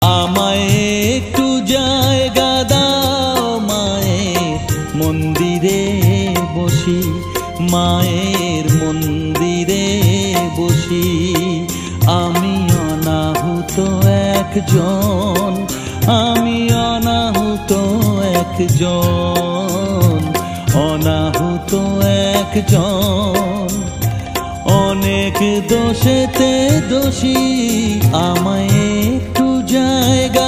আমায় একটু জায়গা দাও মায়ের মন্দিরে বসি, মায়ের মন্দিরে বসি। আমি অনাহুত একজন, আমি অনাহুত একজন, অনাহুত একজন। অনেক দোষেতে দোষী, আমায় একটু জায়গা